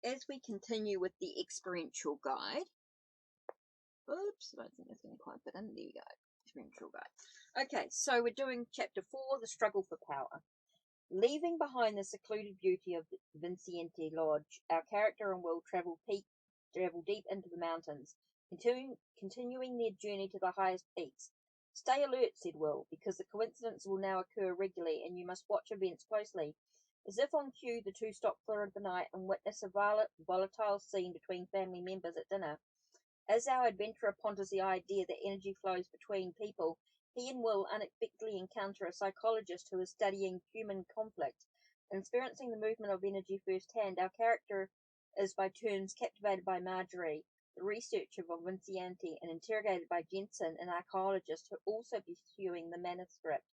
as we continue with the experiential guide, oops, I don't think that's going to quite fit in. There we go. Experiential guide. Okay, so we're doing chapter 4, the struggle for power. Leaving behind the secluded beauty of Vincente Lodge, our character and Will travel deep into the mountains, continuing their journey to the highest peaks. Stay alert, said Will, because the coincidence will now occur regularly, and you must watch events closely. As if on cue, the two stop for the night and witness a volatile scene between family members at dinner. As our adventurer ponders the idea that energy flows between people, he and Will unexpectedly encounter a psychologist who is studying human conflict. Experiencing the movement of energy firsthand, our character is by turns captivated by Marjorie, the researcher of Vincente, and interrogated by Jensen, an archaeologist who also pursuing the manuscript.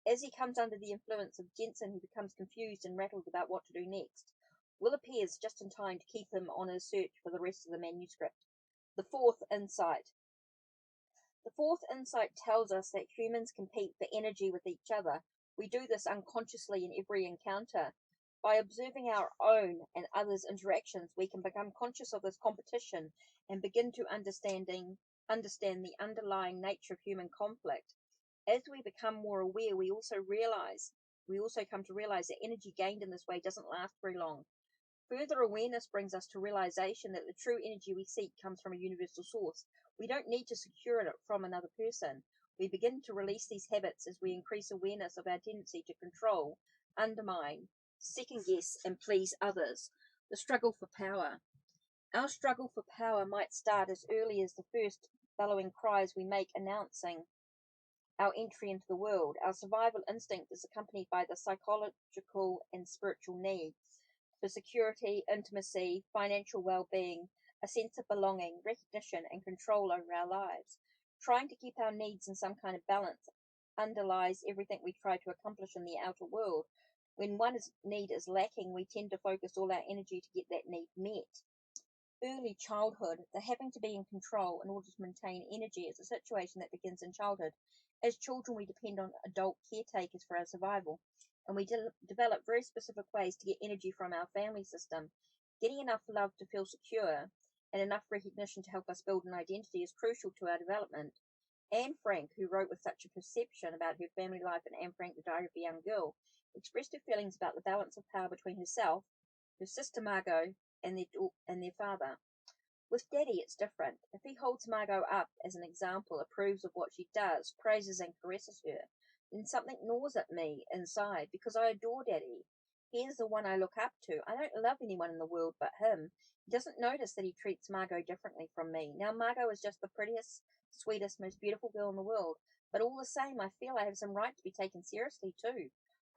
As he comes under the influence of Jensen, he becomes confused and rattled about what to do next. Will appears just in time to keep him on his search for the rest of the manuscript. The fourth insight. The fourth insight tells us that humans compete for energy with each other. We do this unconsciously in every encounter. By observing our own and others' interactions, we can become conscious of this competition and begin to understand the underlying nature of human conflict. As we become more aware, we also come to realize that energy gained in this way doesn't last very long. Further awareness brings us to realization that the true energy we seek comes from a universal source. We don't need to secure it from another person. We begin to release these habits as we increase awareness of our tendency to control, undermine, second guess, and please others. The struggle for power. Our struggle for power might start as early as the first bellowing cries we make announcing our entry into the world. Our survival instinct is accompanied by the psychological and spiritual needs for security, intimacy, financial well-being, a sense of belonging, recognition, and control over our lives. Trying to keep our needs in some kind of balance underlies everything we try to accomplish in the outer world. When one need is lacking, we tend to focus all our energy to get that need met. Early childhood. The having to be in control in order to maintain energy is a situation that begins in childhood. As children, we depend on adult caretakers for our survival, and we develop very specific ways to get energy from our family system. Getting enough love to feel secure and enough recognition to help us build an identity is crucial to our development. Anne Frank, who wrote with such a perception about her family life in Anne Frank, The Diary of a Young Girl, expressed her feelings about the balance of power between herself, her sister Margot, and their father. With Daddy, it's different. If he holds Margot up as an example, approves of what she does, praises and caresses her, then something gnaws at me inside because I adore Daddy. He is the one I look up to. I don't love anyone in the world but him. He doesn't notice that he treats Margot differently from me. Now, Margot is just the prettiest, sweetest, most beautiful girl in the world, but all the same, I feel I have some right to be taken seriously too.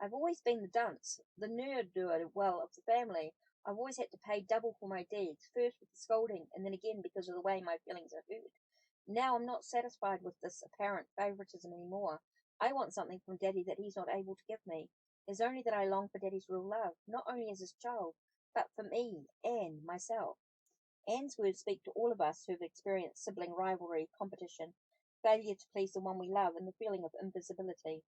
I've always been the dunce, the nerd doer well of the family. I've always had to pay double for my deeds, first with the scolding, and then again because of the way my feelings are hurt. Now I'm not satisfied with this apparent favoritism anymore. I want something from Daddy that he's not able to give me. It's only that I long for Daddy's real love, not only as his child, but for me, Anne, myself. Anne's words speak to all of us who have experienced sibling rivalry, competition, failure to please the one we love, and the feeling of invisibility.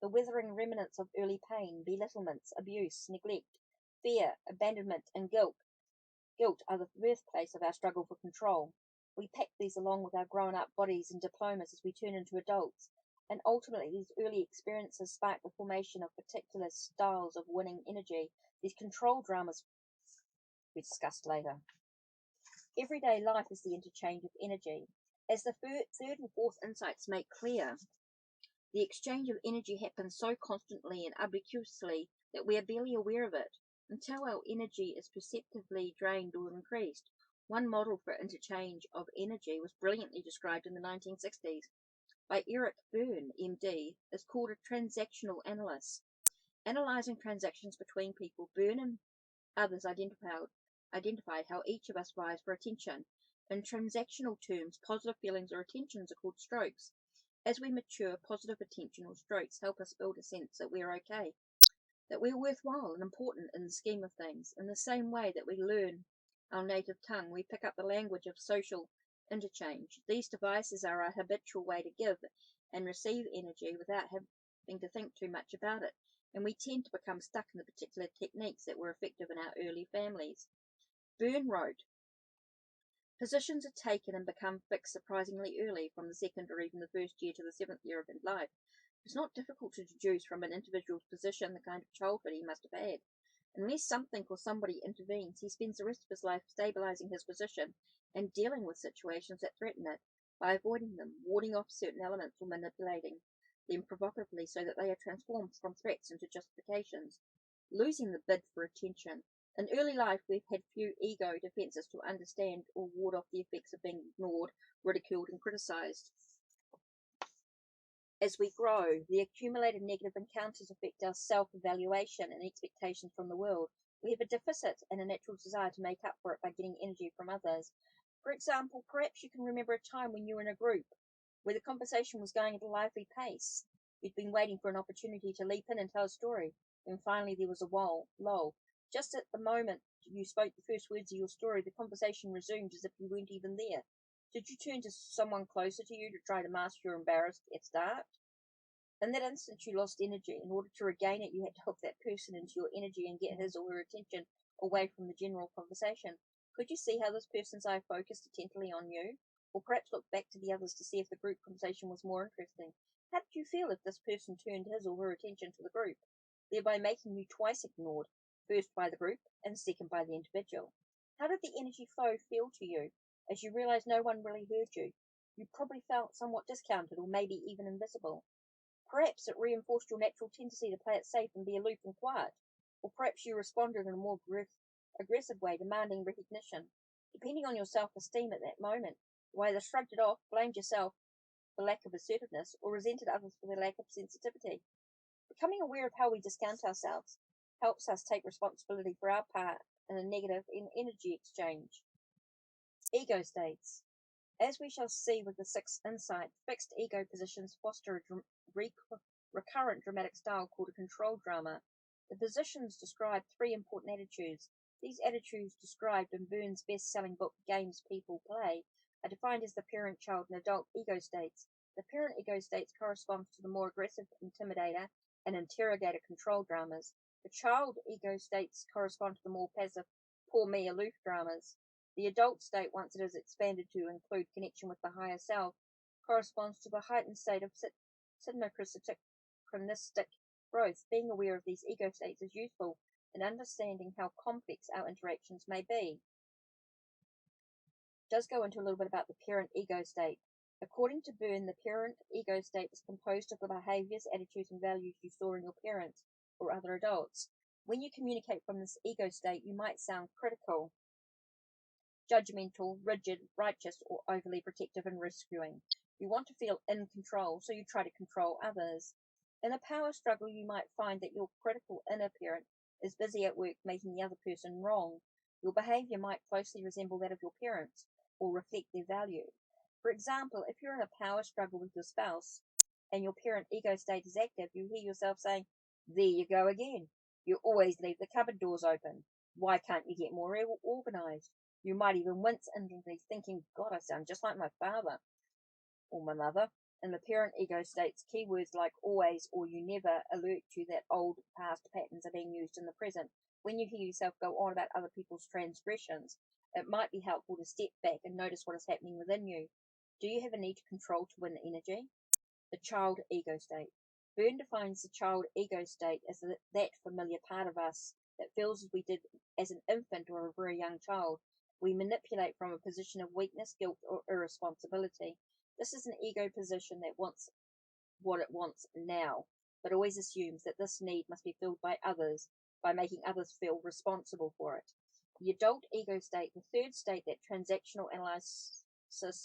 The withering remnants of early pain, belittlements, abuse, neglect, fear, abandonment, and guilt are the birthplace of our struggle for control. We pack these along with our grown-up bodies and diplomas as we turn into adults, and ultimately these early experiences spark the formation of particular styles of winning energy, these control dramas we discussed later. Everyday life is the interchange of energy. As the third and fourth insights make clear, the exchange of energy happens so constantly and ubiquitously that we are barely aware of it, until our energy is perceptibly drained or increased. One model for interchange of energy was brilliantly described in the 1960s by Eric Byrne, MD, is called a transactional analyst. Analyzing transactions between people, Byrne and others identified how each of us vies for attention. In transactional terms, positive feelings or attentions are called strokes. As we mature, positive attention or strokes help us build a sense that we're okay, that we're worthwhile and important in the scheme of things. In the same way that we learn our native tongue, we pick up the language of social interchange. These devices are a habitual way to give and receive energy without having to think too much about it, and we tend to become stuck in the particular techniques that were effective in our early families. Byrne wrote, "Positions are taken and become fixed surprisingly early, from the second or even the first year to the 7th year of life. It's not difficult to deduce from an individual's position the kind of childhood he must have had. Unless something or somebody intervenes, he spends the rest of his life stabilizing his position and dealing with situations that threaten it by avoiding them, warding off certain elements, or manipulating them provocatively so that they are transformed from threats into justifications, losing the bid for attention. In early life, we've had few ego defenses to understand or ward off the effects of being ignored, ridiculed, and criticized. As we grow, the accumulated negative encounters affect our self-evaluation and expectations from the world. We have a deficit and a natural desire to make up for it by getting energy from others. For example, perhaps you can remember a time when you were in a group where the conversation was going at a lively pace. You'd been waiting for an opportunity to leap in and tell a story, and finally there was a lull. Just at the moment you spoke the first words of your story, the conversation resumed as if you weren't even there. Did you turn to someone closer to you to try to mask your embarrassed at start? In that instant, you lost energy. In order to regain it, you had to hook that person into your energy and get his or her attention away from the general conversation. Could you see how this person's eye focused attentively on you? Or perhaps look back to the others to see if the group conversation was more interesting. How did you feel if this person turned his or her attention to the group, thereby making you twice ignored, first by the group and second by the individual? How did the energy flow feel to you as you realized no one really heard you? You probably felt somewhat discounted or maybe even invisible. Perhaps it reinforced your natural tendency to play it safe and be aloof and quiet. Or perhaps you responded in a more aggressive way, demanding recognition. Depending on your self-esteem at that moment, you either shrugged it off, blamed yourself for lack of assertiveness, or resented others for their lack of sensitivity. Becoming aware of how we discount ourselves helps us take responsibility for our part in a negative energy exchange. Ego states. As we shall see with the sixth insight, fixed ego positions foster a recurrent dramatic style called a control drama. The positions describe three important attitudes. These attitudes, described in Byrne's best-selling book Games People Play, are defined as the parent, child, and adult ego states. The parent ego states correspond to the more aggressive intimidator and interrogator control dramas. The child ego states correspond to the more passive poor me aloof dramas. The adult state, once it is expanded to include connection with the higher self, corresponds to the heightened state of synchronistic growth. Being aware of these ego states is useful in understanding how complex our interactions may be. It does go into a little bit about the parent ego state. According to Byrne, the parent ego state is composed of the behaviors, attitudes, and values you saw in your parents or other adults. When you communicate from this ego state, you might sound critical, judgmental, rigid, righteous, or overly protective and rescuing. You want to feel in control, so you try to control others. In a power struggle, you might find that your critical inner parent is busy at work making the other person wrong. Your behavior might closely resemble that of your parents, or reflect their value. For example, if you're in a power struggle with your spouse, and your parent ego state is active, you hear yourself saying, "There you go again. You always leave the cupboard doors open. Why can't you get more organized?" You might even wince inwardly, thinking, "God, I sound just like my father or my mother." And the parent ego states keywords like always or you never alert you that old past patterns are being used in the present. When you hear yourself go on about other people's transgressions, it might be helpful to step back and notice what is happening within you. Do you have a need to control to win energy? The child ego state. Byrne defines the child ego state as that familiar part of us that feels as we did as an infant or a very young child. We manipulate from a position of weakness, guilt, or irresponsibility. This is an ego position that wants what it wants now, but always assumes that this need must be filled by others, by making others feel responsible for it. The adult ego state, the third state that transactional analysis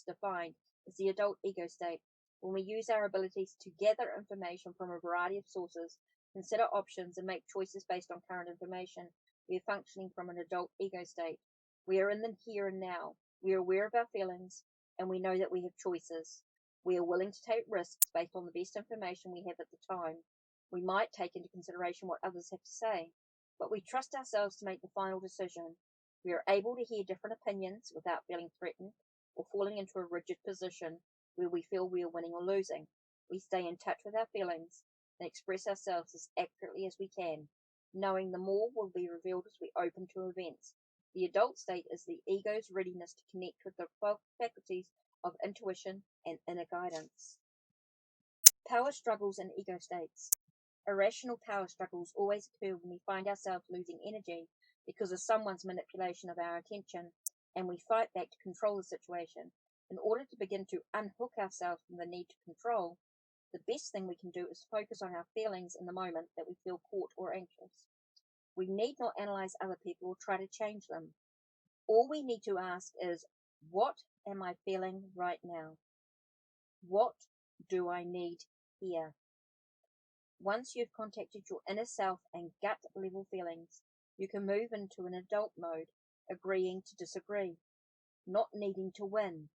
defined, is the adult ego state. When we use our abilities to gather information from a variety of sources, consider options, and make choices based on current information, we are functioning from an adult ego state. We are in the here and now. We are aware of our feelings, and we know that we have choices. We are willing to take risks based on the best information we have at the time. We might take into consideration what others have to say, but we trust ourselves to make the final decision. We are able to hear different opinions without feeling threatened or falling into a rigid position where we feel we are winning or losing. We stay in touch with our feelings and express ourselves as accurately as we can, knowing the more will be revealed as we open to events. The adult state is the ego's readiness to connect with the faculties of intuition and inner guidance. Power struggles and ego states. Irrational power struggles always occur when we find ourselves losing energy because of someone's manipulation of our attention, and we fight back to control the situation. In order to begin to unhook ourselves from the need to control, the best thing we can do is focus on our feelings in the moment that we feel caught or anxious. We need not analyze other people or try to change them. All we need to ask is, what am I feeling right now? What do I need here? Once you've contacted your inner self and gut level feelings, you can move into an adult mode, agreeing to disagree, not needing to win.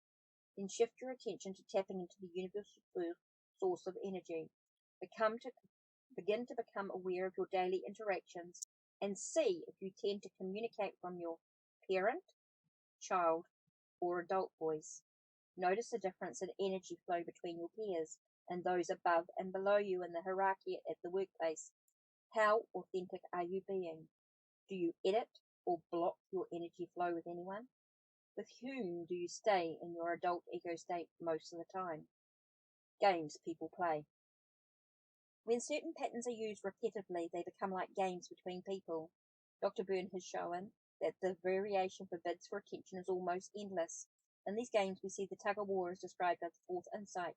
Then shift your attention to tapping into the universal source of energy. Begin to become aware of your daily interactions and see if you tend to communicate from your parent, child, or adult voice. Notice the difference in energy flow between your peers and those above and below you in the hierarchy at the workplace. How authentic are you being? Do you edit or block your energy flow with anyone? With whom do you stay in your adult ego state most of the time? Games people play. When certain patterns are used repetitively, they become like games between people. Dr. Byrne has shown that the variation for bids for attention is almost endless. In these games, we see the tug-of-war as described as the fourth insight.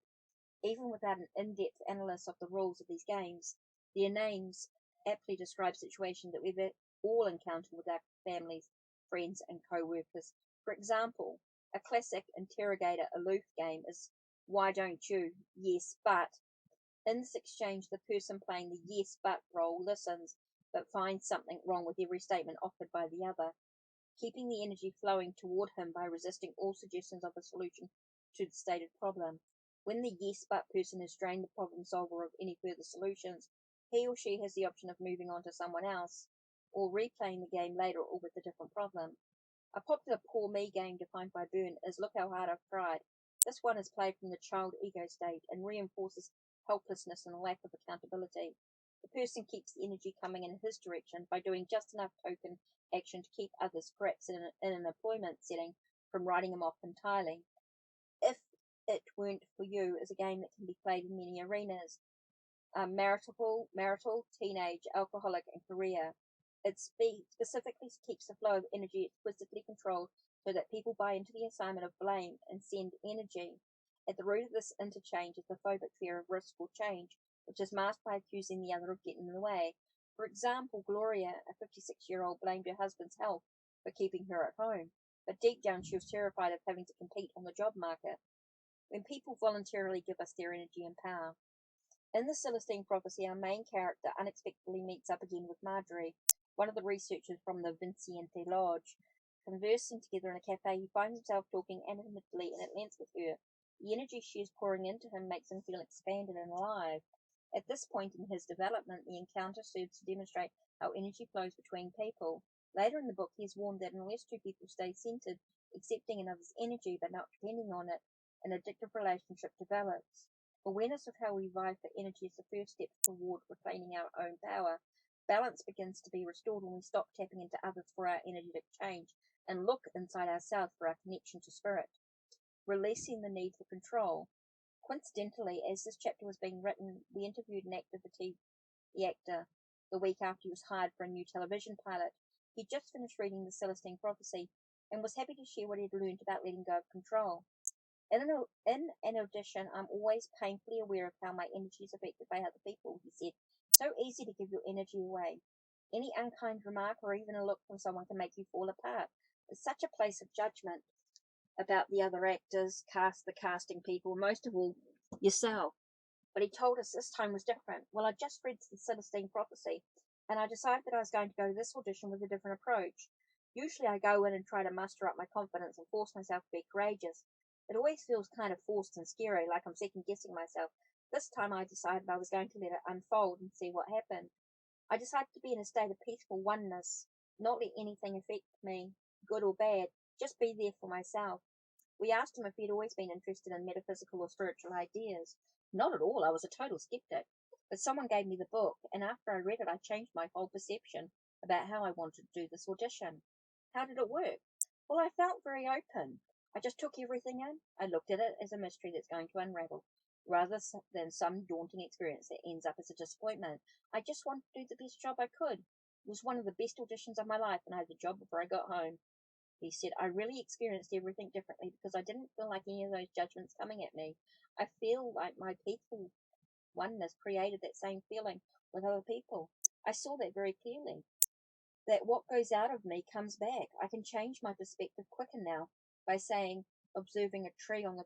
Even without an in-depth analysis of the rules of these games, their names aptly describe situations that we've all encountered with our families, friends, and co-workers. For example, a classic interrogator aloof game is "Why don't you? Yes, but." In this exchange, the person playing the yes, but role listens, but finds something wrong with every statement offered by the other, keeping the energy flowing toward him by resisting all suggestions of a solution to the stated problem. When the yes but person has drained the problem solver of any further solutions, he or she has the option of moving on to someone else, or replaying the game later or with a different problem. A popular poor me game defined by Byrne is "Look how hard I've tried." This one is played from the child ego state and reinforces helplessness and lack of accountability. The person keeps the energy coming in his direction by doing just enough token action to keep others, perhaps in an employment setting, from writing him off entirely. If It Weren't for You is a game that can be played in many arenas: marital, teenage, alcoholic, and career. It specifically keeps the flow of energy explicitly controlled so that people buy into the assignment of blame and send energy. At the root of this interchange is the phobic fear of risk or change, which is masked by accusing the other of getting in the way. For example, Gloria, a 56-year-old, blamed her husband's health for keeping her at home, but deep down she was terrified of having to compete on the job market. When people voluntarily give us their energy and power. In the Celestine prophecy, our main character unexpectedly meets up again with Marjorie, one of the researchers from the Vincente Lodge. Conversing together in a cafe, he finds himself talking animatedly and at length with her. The energy she is pouring into him makes him feel expanded and alive. At this point in his development, the encounter serves to demonstrate how energy flows between people. Later in the book, he is warned that unless two people stay centered, accepting another's energy but not depending on it, an addictive relationship develops. Awareness of how we vie for energy is the first step toward reclaiming our own power. Balance begins to be restored when we stop tapping into others for our energy to change and look inside ourselves for our connection to spirit. Releasing the need for control. Coincidentally, as this chapter was being written, we interviewed an actor for the actor the week after he was hired for a new television pilot. He'd just finished reading the Celestine prophecy and was happy to share what he'd learned about letting go of control. In an audition, I'm always painfully aware of how my energy is affected by other people, he said. So easy to give your energy away. Any unkind remark or even a look from someone can make you fall apart. It's such a place of judgment about the other actors, the casting people, most of all, yourself. But he told us this time was different. Well, I just read the Celestine prophecy, and I decided that I was going to go to this audition with a different approach. Usually I go in and try to muster up my confidence and force myself to be courageous. It always feels kind of forced and scary, like I'm second-guessing myself. This time I decided I was going to let it unfold and see what happened. I decided to be in a state of peaceful oneness, not let anything affect me, good or bad, just be there for myself. We asked him if he'd always been interested in metaphysical or spiritual ideas. Not at all, I was a total skeptic. But someone gave me the book, and after I read it, I changed my whole perception about how I wanted to do this audition. How did it work? Well, I felt very open. I just took everything in. I looked at it as a mystery that's going to unravel, rather than some daunting experience that ends up as a disappointment. I just wanted to do the best job I could. It was one of the best auditions of my life, and I had the job before I got home. He said, I really experienced everything differently because I didn't feel like any of those judgments coming at me. I feel like my peaceful oneness created that same feeling with other people. I saw that very clearly, that what goes out of me comes back. I can change my perspective quicker now by observing a tree on the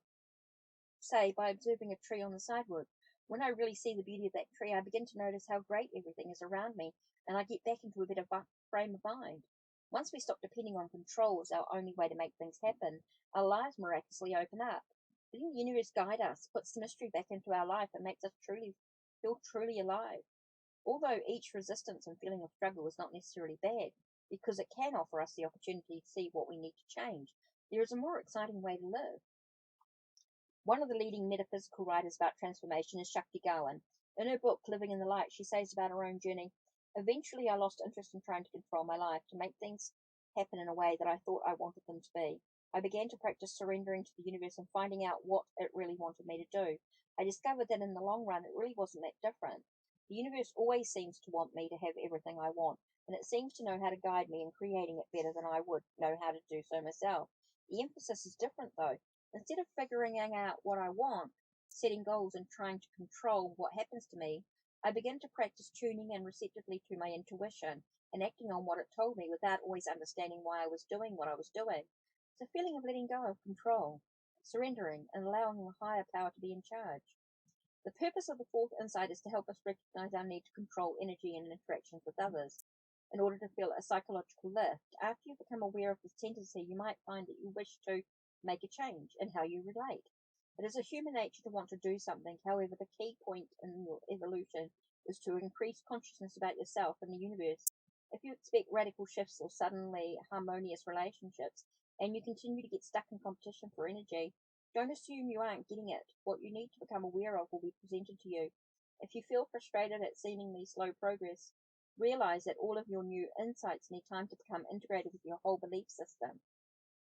by observing a tree on the sidewalk. When I really see the beauty of that tree, I begin to notice how great everything is around me, and I get back into a better frame of mind. Once we stop depending on control as our only way to make things happen, our lives miraculously open up. Letting the universe guide us puts the mystery back into our life and makes us feel truly alive. Although each resistance and feeling of struggle is not necessarily bad, because it can offer us the opportunity to see what we need to change, there is a more exciting way to live. One of the leading metaphysical writers about transformation is Shakti Gawain. In her book, Living in the Light, she says about her own journey, eventually I lost interest in trying to control my life, to make things happen in a way that I thought I wanted them to be. I began to practice surrendering to the universe and finding out what it really wanted me to do. I discovered that in the long run, it really wasn't that different. The universe always seems to want me to have everything I want, and it seems to know how to guide me in creating it better than I would know how to do so myself. The emphasis is different, though. Instead of figuring out what I want, setting goals, and trying to control what happens to me, I begin to practice tuning in receptively to my intuition and acting on what it told me without always understanding why I was doing what I was doing. It's a feeling of letting go of control, surrendering, and allowing the higher power to be in charge. The purpose of the fourth insight is to help us recognize our need to control energy and interactions with others in order to feel a psychological lift. After you become aware of this tendency, you might find that you wish to make a change in how you relate. It is a human nature to want to do something. However, the key point in your evolution is to increase consciousness about yourself and the universe. If you expect radical shifts or suddenly harmonious relationships, and you continue to get stuck in competition for energy, don't assume you aren't getting it. What you need to become aware of will be presented to you. If you feel frustrated at seemingly slow progress, realize that all of your new insights need time to become integrated with your whole belief system.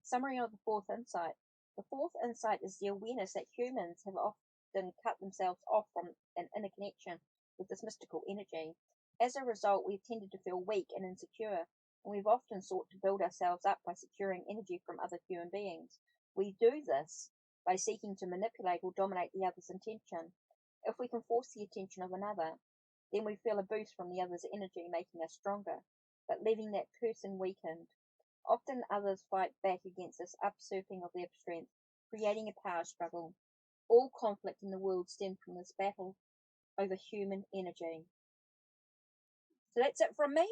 Summary of the fourth insight. The fourth insight is the awareness that humans have often cut themselves off from an inner connection with this mystical energy. As a result, we've tended to feel weak and insecure, and we've often sought to build ourselves up by securing energy from other human beings. We do this by seeking to manipulate or dominate the other's intention. If we can force the attention of another, then we feel a boost from the other's energy, making us stronger, but leaving that person weakened. Often others fight back against this upsurfing of their strength, creating a power struggle. All conflict in the world stems from this battle over human energy. So that's it from me.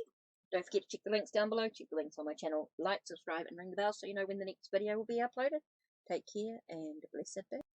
Don't forget to check the links down below. Check the links on my channel. Like, subscribe, and ring the bell so you know when the next video will be uploaded. Take care and blessed be.